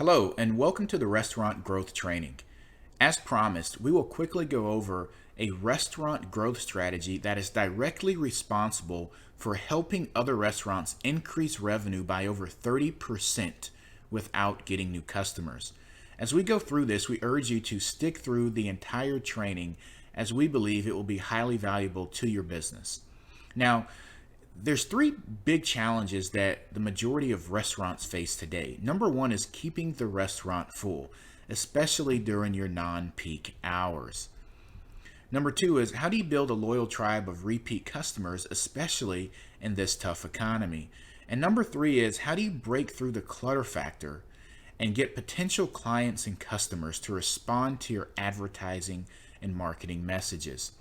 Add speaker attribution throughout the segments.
Speaker 1: Hello, and welcome to the Restaurant Growth Training. As promised, we will quickly go over a restaurant growth strategy that is directly responsible for helping other restaurants increase revenue by over 30% without getting new customers. As we go through this, we urge you to stick through the entire training as we believe it will be highly valuable to your business. Now, there's three big challenges that the majority of restaurants face today. Number one is keeping the restaurant full, especially during your non-peak hours. Number two is how do you build a loyal tribe of repeat customers, especially in this tough economy? And number three is how do you break through the clutter factor and get potential clients and customers to respond to your advertising and marketing messages?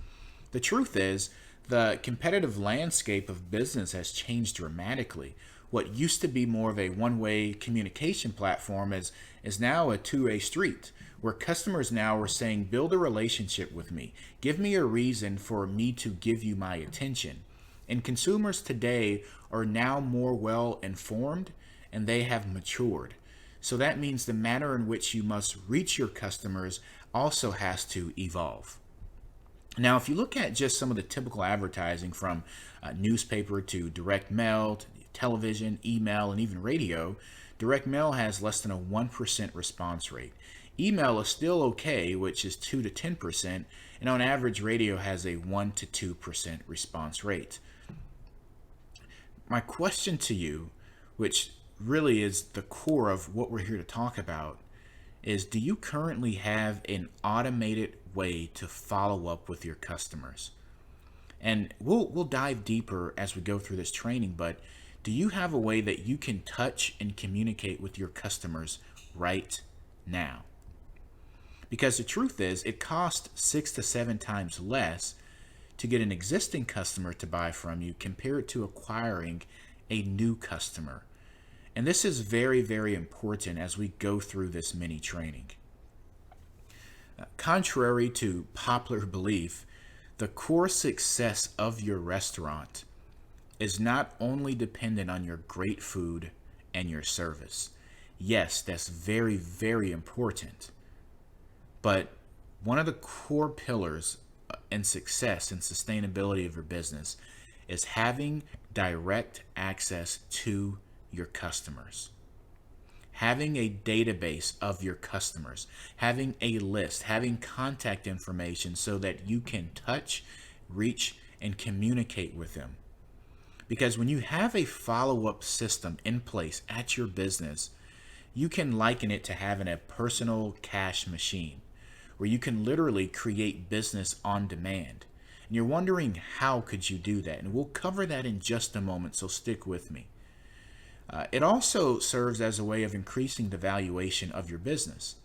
Speaker 1: The truth is, the competitive landscape of business has changed dramatically. What used to be more of a one-way communication platform is now a two-way street, where customers now are saying, build a relationship with me. Give me a reason for me to give you my attention. And consumers today are now more well informed and they have matured. So that means the manner in which you must reach your customers also has to evolve. Now, if you look at just some of the typical advertising from newspaper to direct mail, to television, email, and even radio, direct mail has less than a 1% response rate. Email is still okay, which is 2 to 10%, and on average, radio has a 1 to 2% response rate. My question to you, which really is the core of what we're here to talk about, is do you currently have an automated way to follow up with your customers? And we'll dive deeper as we go through this training, but do you have a way that you can touch and communicate with your customers right now? Because the truth is, it costs 6 to 7 times less to get an existing customer to buy from you compared to acquiring a new customer. And this is very, very important as we go through this mini training. Contrary to popular belief, the core success of your restaurant is not only dependent on your great food and your service. Yes, that's very, very important. But one of the core pillars in success and sustainability of your business is having direct access to your customers. Having a database of your customers, having a list, having contact information so that you can touch, reach, and communicate with them. Because when you have a follow-up system in place at your business, you can liken it to having a personal cash machine where you can literally create business on demand. And you're wondering how could you do that? And we'll cover that in just a moment, so stick with me. It also serves as a way of increasing the valuation of your business.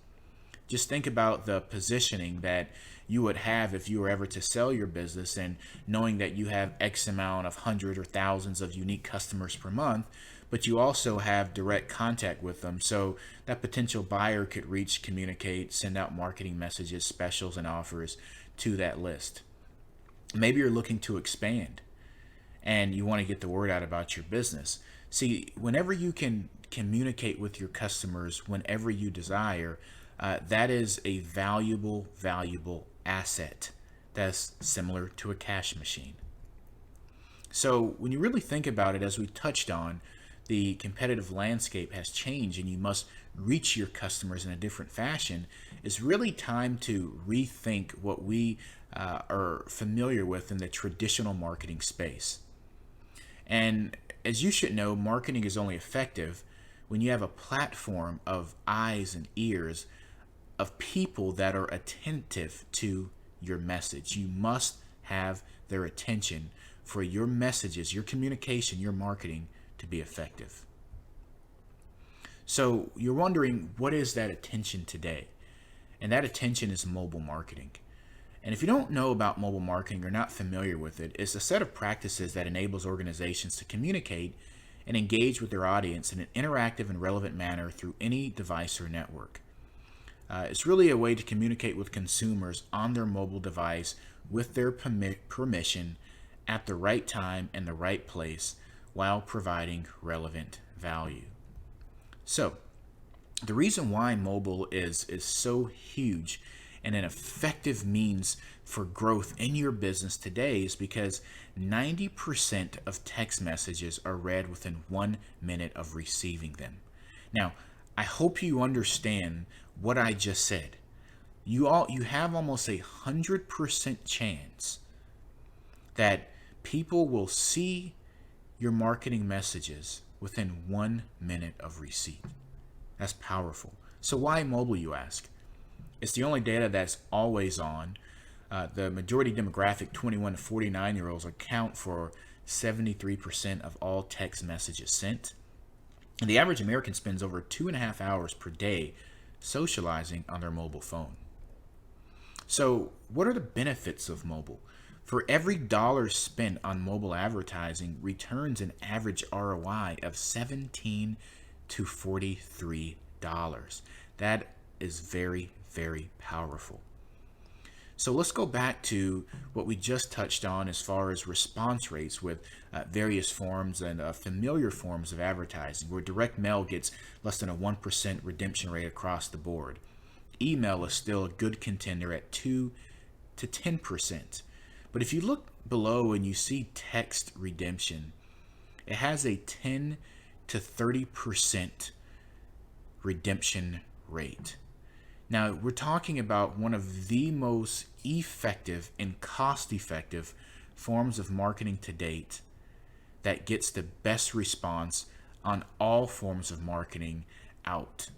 Speaker 1: Just think about the positioning that you would have if you were ever to sell your business, and knowing that you have X amount of hundreds or thousands of unique customers per month, but you also have direct contact with them. So that potential buyer could reach, communicate, send out marketing messages, specials, and offers to that list. Maybe you're looking to expand and you want to get the word out about your business. See, whenever you can communicate with your customers whenever you desire, that is a valuable asset that's similar to a cash machine. So when you really think about it, as we touched on, the competitive landscape has changed and you must reach your customers in a different fashion. It's really time to rethink what we are familiar with in the traditional marketing space. And as you should know, marketing is only effective when you have a platform of eyes and ears of people that are attentive to your message. You must have their attention for your messages, your communication, your marketing to be effective. So you're wondering, what is that attention today? And that attention is mobile marketing. And if you don't know about mobile marketing or not familiar with it, it's a set of practices that enables organizations to communicate and engage with their audience in an interactive and relevant manner through any device or network. It's really a way to communicate with consumers on their mobile device with their permission at the right time and the right place while providing relevant value. So, The reason why mobile is so huge and an effective means for growth in your business today is because 90% of text messages are read within 1 minute of receiving them. Now, I hope you understand what I just said. You have almost 100% chance that people will see your marketing messages within 1 minute of receipt. That's powerful. So why mobile, you ask? It's the only data that's always on. The majority demographic, 21 to 49-year-olds, account for 73% of all text messages sent. And the average American spends over 2.5 hours per day socializing on their mobile phone. So, what are the benefits of mobile? For every dollar spent on mobile advertising returns an average ROI of 17 to $43. That is very, very powerful. So let's go back to what we just touched on as far as response rates with various forms and familiar forms of advertising, where direct mail gets less than a 1% redemption rate across the board. Email is still a good contender at 2 to 10%. But if you look below and you see text redemption, it has a 10 to 30% redemption rate. Now, we're talking about one of the most effective and cost-effective forms of marketing to date that gets the best response on all forms of marketing out.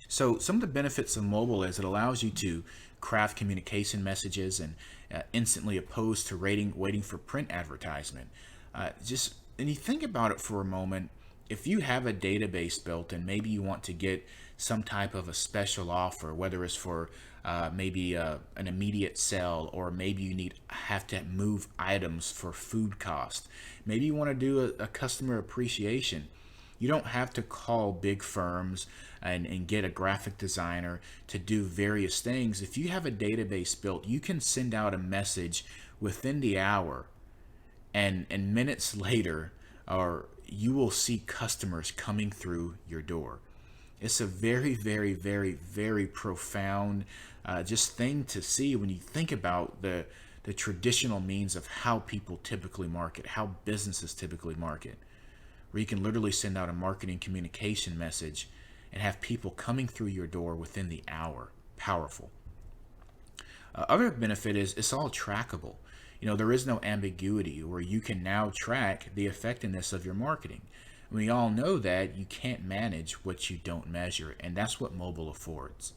Speaker 1: So some of the benefits of mobile is it allows you to craft communication messages and instantly opposed to waiting for print advertisement. And you think about it for a moment, if you have a database built and maybe you want to get some type of a special offer, whether it's for maybe an immediate sell, or maybe you have to move items for food cost. Maybe you want to do a customer appreciation. You don't have to call big firms and get a graphic designer to do various things. If you have a database built, you can send out a message within the hour, and minutes later, or you will see customers coming through your door. It's a very, very, very, very profound just thing to see when you think about the traditional means of how people typically market, how businesses typically market, where you can literally send out a marketing communication message and have people coming through your door within the hour. Powerful. Other benefit is it's all trackable. There is no ambiguity, where you can now track the effectiveness of your marketing. We all know that you can't manage what you don't measure, and that's what mobile affords.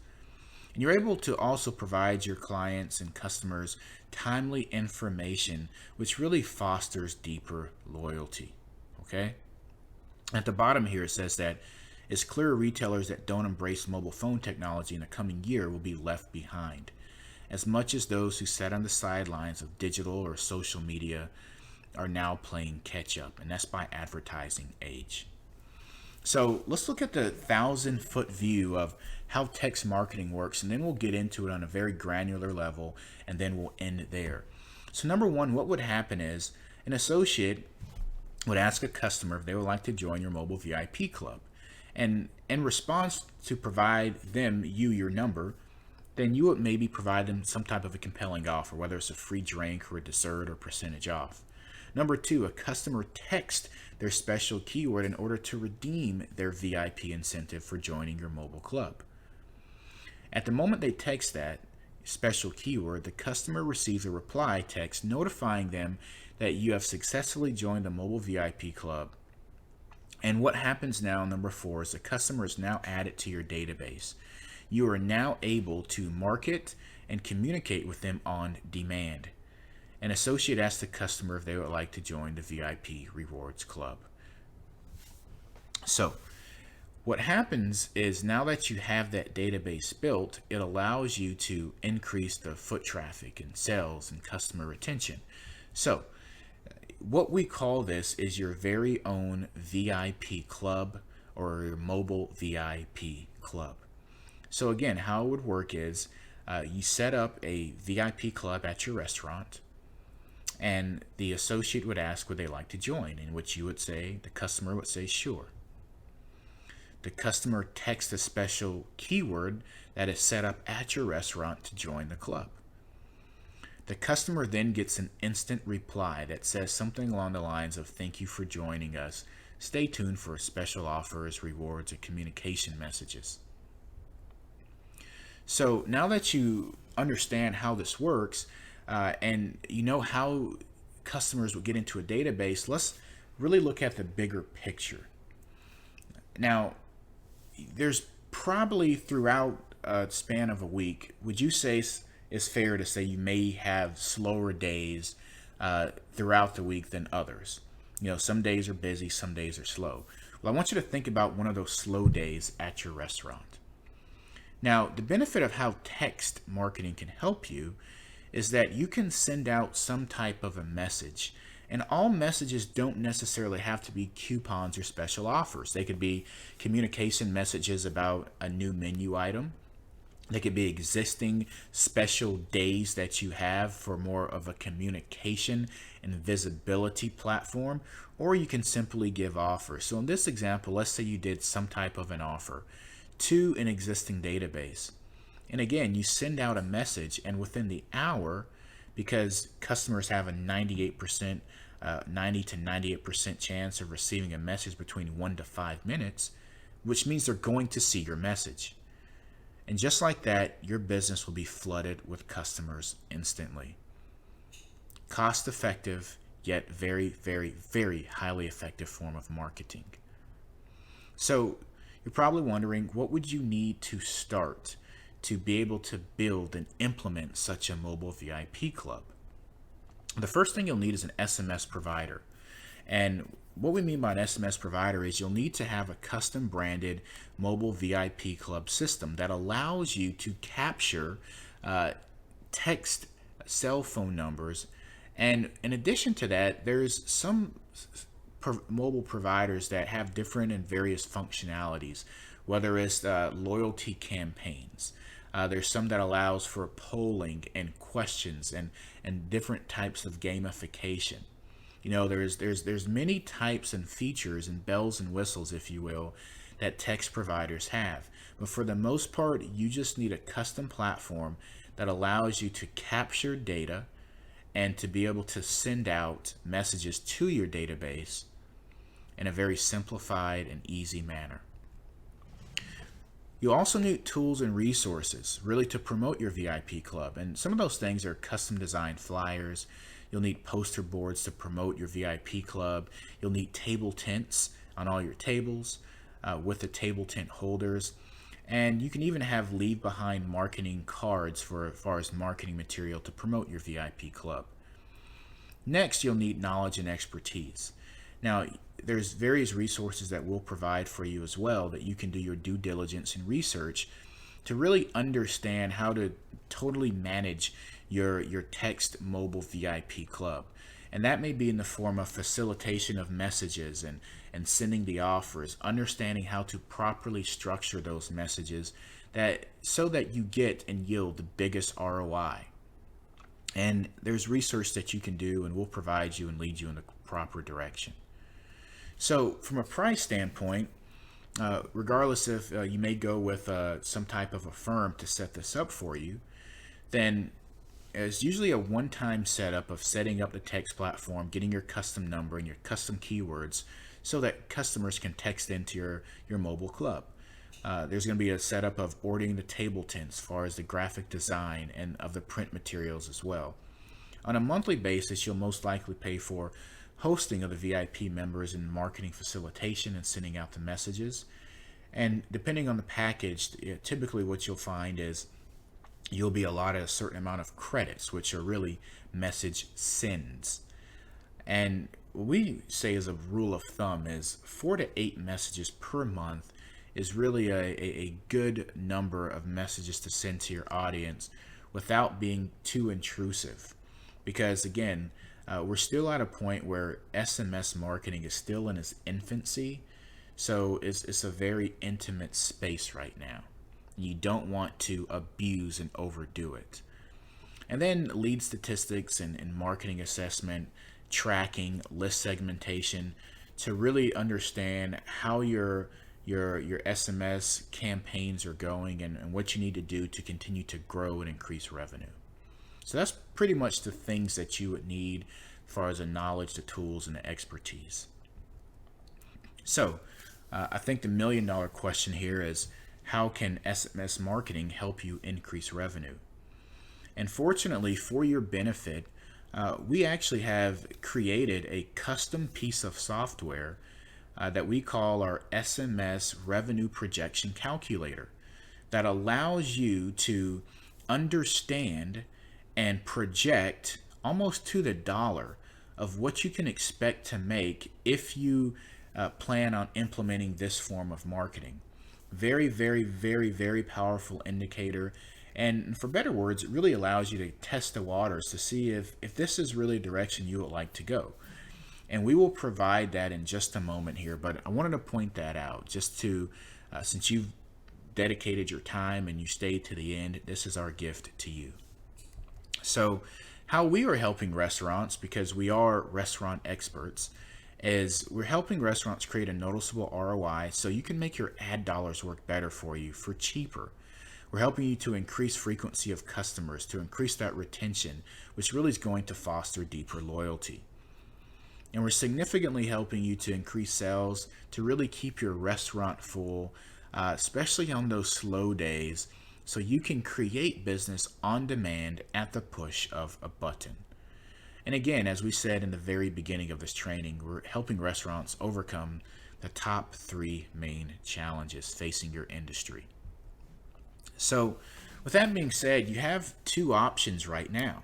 Speaker 1: And you're able to also provide your clients and customers timely information, which really fosters deeper loyalty. Okay? At the bottom here, it says that it's clear retailers that don't embrace mobile phone technology in the coming year will be left behind, as much as those who sat on the sidelines of digital or social media are now playing catch up, and that's by Advertising Age. So let's look at the 1,000-foot view of how text marketing works, and then we'll get into it on a very granular level, and then we'll end there. So number one, what would happen is an associate would ask a customer if they would like to join your mobile VIP club. And in response to provide them your number, then you would maybe provide them some type of a compelling offer, whether it's a free drink or a dessert or percentage off. Number two, a customer texts their special keyword in order to redeem their VIP incentive for joining your mobile club. At the moment they text that special keyword, the customer receives a reply text notifying them that you have successfully joined the mobile VIP club. And what happens now, number four, is the customer is now added to your database. You are now able to market and communicate with them on demand. An associate asks the customer if they would like to join the VIP Rewards Club. So, what happens is now that you have that database built, it allows you to increase the foot traffic and sales and customer retention. So, what we call this is your very own VIP club, or your mobile VIP club. So again, how it would work is you set up a VIP club at your restaurant, and the associate would ask would they like to join, in which you would say, the customer would say sure. the customer texts a special keyword that is set up at your restaurant to join the club. The customer then gets an instant reply that says something along the lines of, "Thank you for joining us. Stay tuned for special offers, rewards, and communication messages." So now that you understand how this works, and you know how customers will get into a database, let's really look at the bigger picture. Now, there's probably throughout a span of a week, would you say it's fair to say you may have slower days throughout the week than others? You know, some days are busy, some days are slow. Well, I want you to think about one of those slow days at your restaurant. Now, the benefit of how text marketing can help you is that you can send out some type of a message. And all messages don't necessarily have to be coupons or special offers. They could be communication messages about a new menu item. They could be existing special days that you have for more of a communication and visibility platform, or you can simply give offers. So in this example, let's say you did some type of an offer to an existing database. And again, you send out a message, and within the hour, because customers have a 90 to 98% chance of receiving a message between 1 to 5 minutes, which means they're going to see your message. And just like that, your business will be flooded with customers instantly. Cost effective, yet very, very, very highly effective form of marketing. So you're probably wondering, what would you need to start to be able to build and implement such a mobile VIP club? The first thing you'll need is an SMS provider. And what we mean by an SMS provider is you'll need to have a custom branded mobile VIP club system that allows you to capture text cell phone numbers. And in addition to that, there's some mobile providers that have different and various functionalities, whether it's loyalty campaigns. There's some that allows for polling and questions and different types of gamification. You know, there's many types and features and bells and whistles, if you will, that text providers have. But for the most part, you just need a custom platform that allows you to capture data and to be able to send out messages to your database in a very simplified and easy manner. You also need tools and resources really to promote your VIP club. And some of those things are custom designed flyers. You'll need poster boards to promote your VIP club. You'll need table tents on all your tables with the table tent holders. And you can even have leave behind marketing cards for as far as marketing material to promote your VIP club. Next, you'll need knowledge and expertise. Now, there's various resources that we'll provide for you as well that you can do your due diligence and research to really understand how to totally manage your text mobile VIP club. And that may be in the form of facilitation of messages and sending the offers, understanding how to properly structure those messages so that you get and yield the biggest ROI. And there's research that you can do, and we'll provide you and lead you in the proper direction. So from a price standpoint, regardless if you may go with some type of a firm to set this up for you, then it's usually a one-time setup of setting up the text platform, getting your custom number and your custom keywords so that customers can text into your mobile club. There's going to be a setup of ordering the table tents as far as the graphic design and of the print materials as well. On a monthly basis, you'll most likely pay for hosting of the VIP members and marketing facilitation and sending out the messages. And depending on the package, typically what you'll find is you'll be allotted a certain amount of credits, which are really message sends. And what we say as a rule of thumb is 4 to 8 messages per month is really a good number of messages to send to your audience without being too intrusive. Because again, we're still at a point where SMS marketing is still in its infancy. So it's a very intimate space right now. You don't want to abuse and overdo it. And then lead statistics and marketing assessment, tracking, list segmentation to really understand how your your SMS campaigns are going, and what you need to do to continue to grow and increase revenue. So that's pretty much the things that you would need as far as the knowledge, the tools, and the expertise. So I think the $1 million question here is, how can SMS marketing help you increase revenue? And fortunately for your benefit, we actually have created a custom piece of software that we call our SMS revenue projection calculator that allows you to understand and project almost to the dollar of what you can expect to make if you plan on implementing this form of marketing. Very, very, very, very powerful indicator. And for better words, it really allows you to test the waters to see if this is really a direction you would like to go. And we will provide that in just a moment here, but I wanted to point that out just to, since you've dedicated your time and you stayed to the end, this is our gift to you. So how we are helping restaurants, because we are restaurant experts, is we're helping restaurants create a noticeable ROI so you can make your ad dollars work better for you for cheaper. We're helping you to increase frequency of customers, to increase that retention, which really is going to foster deeper loyalty. And we're significantly helping you to increase sales, to really keep your restaurant full, especially on those slow days, so you can create business on demand at the push of a button. And again, as we said in the very beginning of this training, we're helping restaurants overcome the top 3 main challenges facing your industry. So with that being said, you have 2 options right now.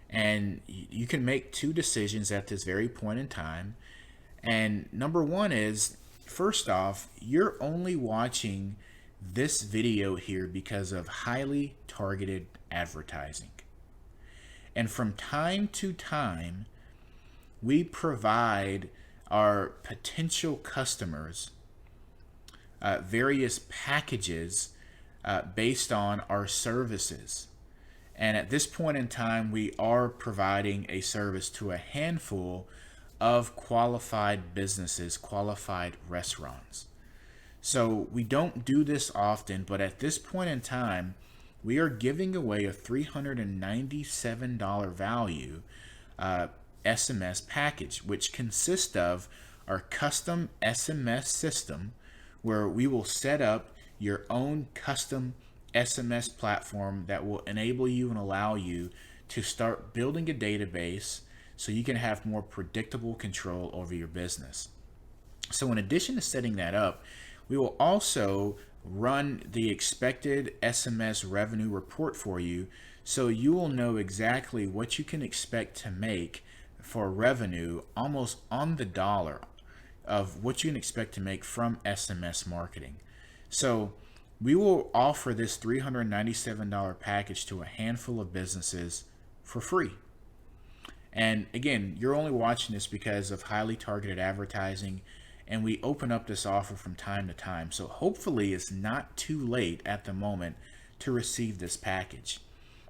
Speaker 1: And you can make 2 decisions at this very point in time. And number 1 is, first off, you're only watching this video here because of highly targeted advertising. And from time to time, we provide our potential customers various packages based on our services. And at this point in time, we are providing a service to a handful of qualified businesses, qualified restaurants. So we don't do this often, but at this point in time, we are giving away a $397 value SMS package, which consists of our custom SMS system, where we will set up your own custom SMS platform that will enable you and allow you to start building a database so you can have more predictable control over your business. So in addition to setting that up, we will also run the expected SMS revenue report for you, so you will know exactly what you can expect to make for revenue almost on the dollar of what you can expect to make from SMS marketing. So we will offer this $397 package to a handful of businesses for free. And again, you're only watching this because of highly targeted advertising, and we open up this offer from time to time. So hopefully it's not too late at the moment to receive this package.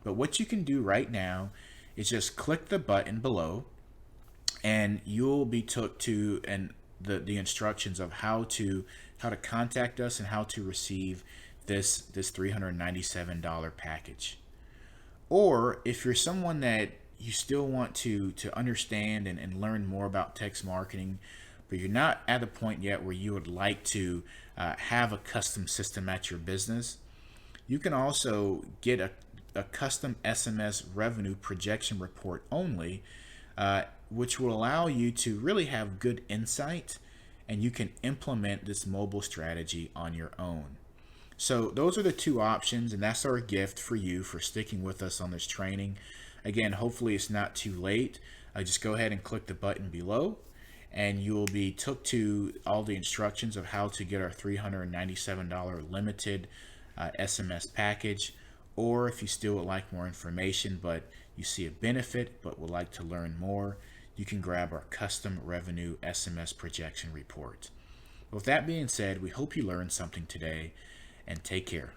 Speaker 1: But what you can do right now is just click the button below, and you'll be took to the instructions of how to contact us and how to receive this $397 package. Or if you're someone that you still want to understand and learn more about text marketing, but you're not at the point yet where you would like to have a custom system at your business, you can also get a custom SMS revenue projection report only, which will allow you to really have good insight, and you can implement this mobile strategy on your own. So those are the 2 options, and that's our gift for you for sticking with us on this training. Again, hopefully it's not too late. Just go ahead and click the button below, and you will be took to all the instructions of how to get our $397 limited SMS package. Or if you still would like more information, but you see a benefit but would like to learn more, you can grab our custom revenue SMS projection report. With that being said, we hope you learned something today, and take care.